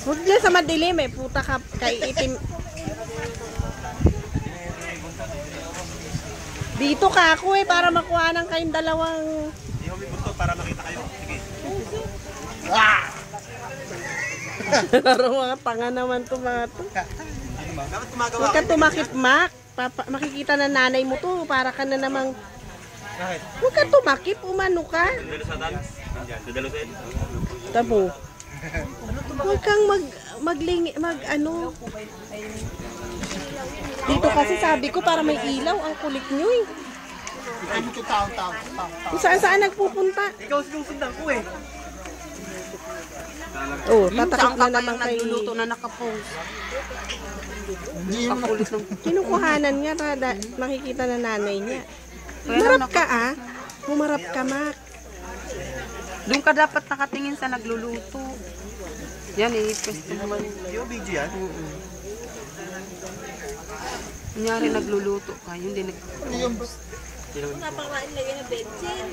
Huwag dyan sa madilim eh. Puta ka kay itim. Dito ka ako eh para makuha ng kayong dalawang... Hindi kami bunto para makita kayo. Sige. Laro mga tanga naman to mga to. Dapat tumagawa. Huwag ka tumakip, Mac. Makikita na nanay mo to. Para ka na namang... Bakit? Huwag ka tumakip. Umano ka. Dadalo sa dance. Dadalo sa ito. Tabo. Huwag kang ano. Dito kasi sabi ko para may ilaw ang kulit nyo eh. Kung saan nagpupunta. Ikaw sinusundan ko eh. Oh, tatakot na naman kay... Nagluluto na nakapost. Kinukuhanan niya, makikita na nanay niya. Humarap ka ah. Humarap ka, Mac. Doon ka dapat nakatingin sa nagluluto. Yan eh, pwesto naman. Yung video yan? Kunyari nagluluto ka, yun din Napakain lagi na benzin.